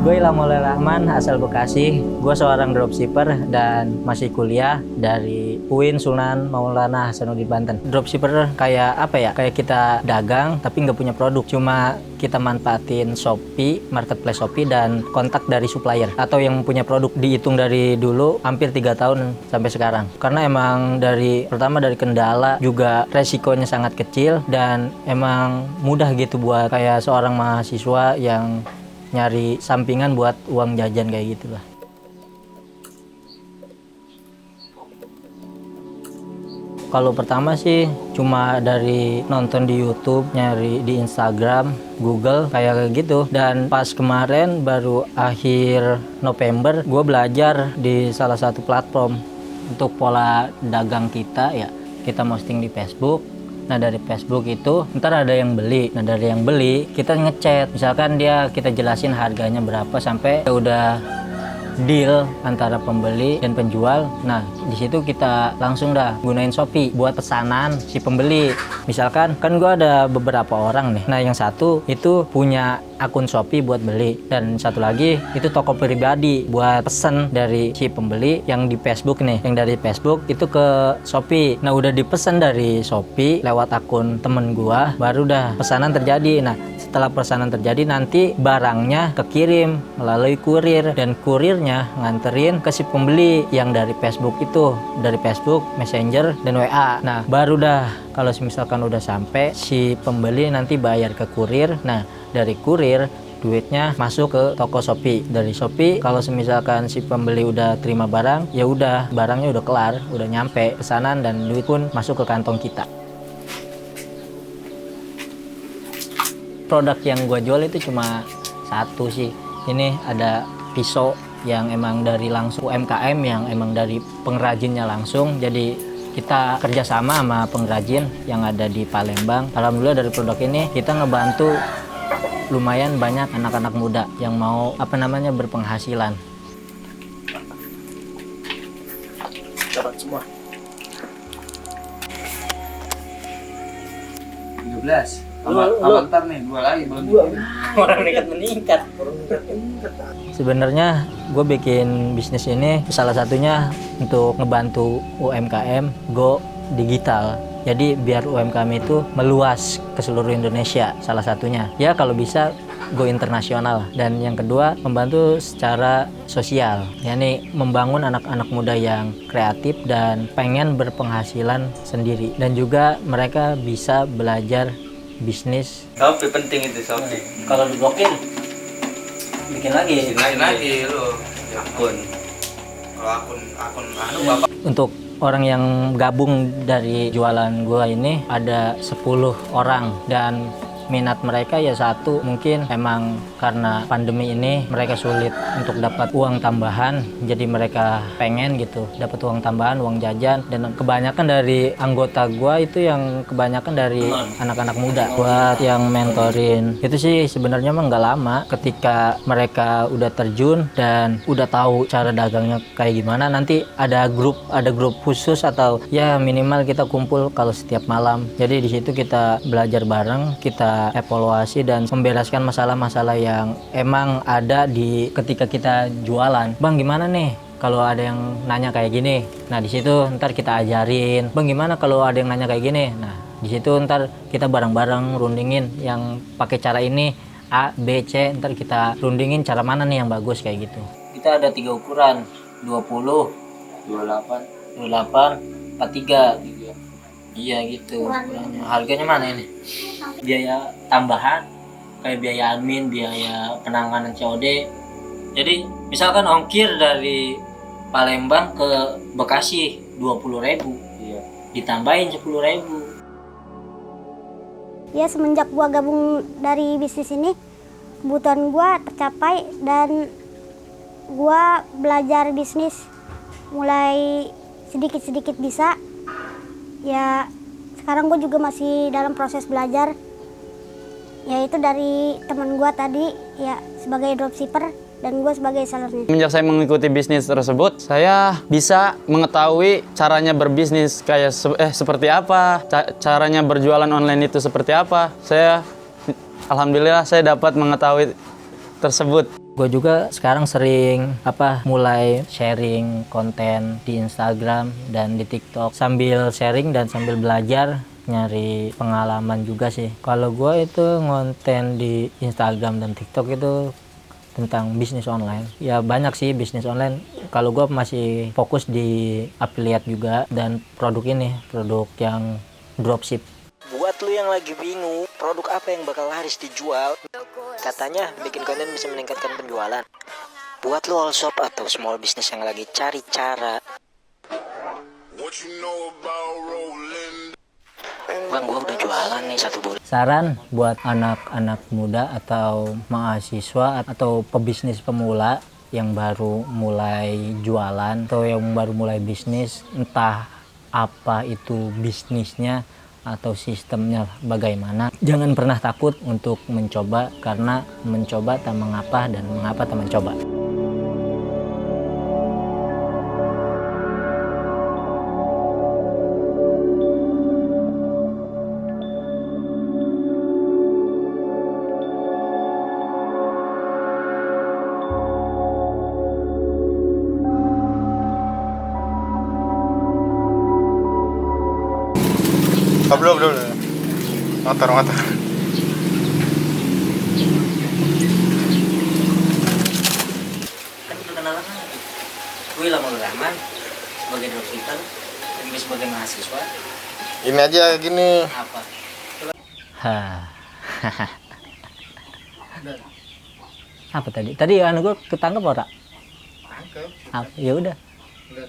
Gue Ilham Rahman, asal Bekasi. Gue seorang dropshipper dan masih kuliah dari UIN Sunan Maulana Hasanuddin Banten. Dropshipper kayak apa ya? Kayak kita dagang tapi nggak punya produk. Cuma kita manfaatin Shopee, marketplace Shopee dan kontak dari supplier atau yang punya produk. Dihitung dari dulu hampir 3 tahun sampai sekarang. Karena emang pertama dari kendala juga resikonya sangat kecil dan emang mudah gitu buat kayak seorang mahasiswa yang nyari sampingan buat uang jajan kayak gitu lah. Kalau pertama sih cuma dari nonton di YouTube, nyari di Instagram, Google kayak gitu. Dan pas kemarin baru akhir November gue belajar di salah satu platform untuk pola dagang kita ya. Kita posting di Facebook. Nah dari Facebook itu ntar ada yang beli. Nah dari yang beli kita ngechat. Misalkan kita jelasin harganya berapa sampai udah deal antara pembeli dan penjual. Nah di situ kita langsung gunain Shopee buat pesanan si pembeli. Misalkan kan gue ada beberapa orang nih. Nah yang satu itu punya akun Shopee buat beli dan satu lagi itu toko pribadi buat pesen dari si pembeli yang di Facebook nih. Yang dari Facebook itu ke Shopee. Nah udah dipesan dari Shopee lewat akun temen gua, baru pesanan terjadi. Nah setelah pesanan terjadi nanti barangnya kekirim melalui kurir dan kurirnya nganterin ke si pembeli yang dari Facebook itu, dari Facebook, Messenger dan WA. Nah baru kalau misalkan udah sampai si pembeli nanti bayar ke kurir. Nah dari kurir duitnya masuk ke toko Shopee. Dari Shopee kalau misalkan si pembeli udah terima barang, ya udah barangnya udah kelar, udah nyampe pesanan dan duit pun masuk ke kantong kita. Produk yang gue jual itu cuma satu sih. Ini ada pisau yang emang dari langsung UMKM, yang emang dari pengrajinnya langsung. Jadi kita kerjasama sama pengrajin yang ada di Palembang. Alhamdulillah dari produk ini kita ngebantu lumayan banyak anak-anak muda yang mau berpenghasilan. Dapat semua. 13. Ntar nih, 2 lagi belum bikin. Orang meningkat. Sebenarnya gue bikin bisnis ini salah satunya untuk ngebantu UMKM go digital. Jadi biar UMKM itu meluas ke seluruh Indonesia, salah satunya. Ya kalau bisa go internasional. Dan yang kedua membantu secara sosial, yakni membangun anak-anak muda yang kreatif dan pengen berpenghasilan sendiri. Dan juga mereka bisa belajar bisnis. Shopee penting itu Shopee. Kalau diblokir bikin lagi lu akun. Kalau akun bapak. Untuk orang yang gabung dari jualan gua ini ada 10 orang dan minat mereka ya satu, mungkin emang karena pandemi ini mereka sulit untuk dapat uang tambahan, jadi mereka pengen gitu dapat uang tambahan, uang jajan. Dan kebanyakan dari anggota gua itu yang kebanyakan dari anak-anak muda. Buat yang mentorin itu sih sebenarnya emang nggak lama, ketika mereka udah terjun dan udah tahu cara dagangnya kayak gimana, nanti ada grup khusus atau ya minimal kita kumpul kalau setiap malam. Jadi di situ kita belajar bareng, kita evaluasi dan membereskan masalah-masalah yang emang ada di ketika kita jualan. Bang gimana nih kalau ada yang nanya kayak gini? Nah di situ ntar kita ajarin. Bang gimana kalau ada yang nanya kayak gini? Nah di situ ntar kita bareng-bareng rundingin yang pakai cara ini A, B, C. Ntar kita rundingin cara mana nih yang bagus kayak gitu. Kita ada 3 ukuran, 20, 28, 43. Iya gitu. Harganya mana ini? Biaya tambahan kayak biaya admin, biaya penanganan COD. Jadi misalkan ongkir dari Palembang ke Bekasi 20.000. Iya. Ditambahin 10.000. Ya semenjak gua gabung dari bisnis ini, kebutuhan gua tercapai dan gua belajar bisnis mulai sedikit-sedikit bisa. Ya sekarang gue juga masih dalam proses belajar, yaitu dari teman gue tadi ya sebagai dropshipper dan gue sebagai sellernya. Semenjak saya mengikuti bisnis tersebut, saya bisa mengetahui caranya berbisnis kayak seperti apa, caranya berjualan online itu seperti apa. Alhamdulillah saya dapat mengetahui tersebut. Gue juga sekarang sering mulai sharing konten di Instagram dan di TikTok sambil sharing dan sambil belajar nyari pengalaman juga sih. Kalau gue itu ngonten di Instagram dan TikTok itu tentang bisnis online. Ya banyak sih bisnis online. Kalau gue masih fokus di affiliate juga dan produk yang dropship. Buat lu yang lagi bingung produk apa yang bakal laris dijual, katanya bikin konten bisa meningkatkan penjualan. Buat lu all shop atau small business yang lagi cari cara, Bang, gua udah jualan nih 1 bulan. Saran buat anak-anak muda atau mahasiswa atau pebisnis pemula yang baru mulai jualan atau yang baru mulai bisnis, entah apa itu bisnisnya atau sistemnya bagaimana, jangan pernah takut untuk mencoba, karena mencoba tak mengapa dan mengapa tak mencoba. Belum. Motor. Kan perkenalan lagi. Gue Lama Rahman sebagai dropshipper, dan gue sebagai mahasiswa. Ini aja gini. Apa? Apa tadi? Tadi gue ketangkep ora? Tangkep. Ya udah. Udah.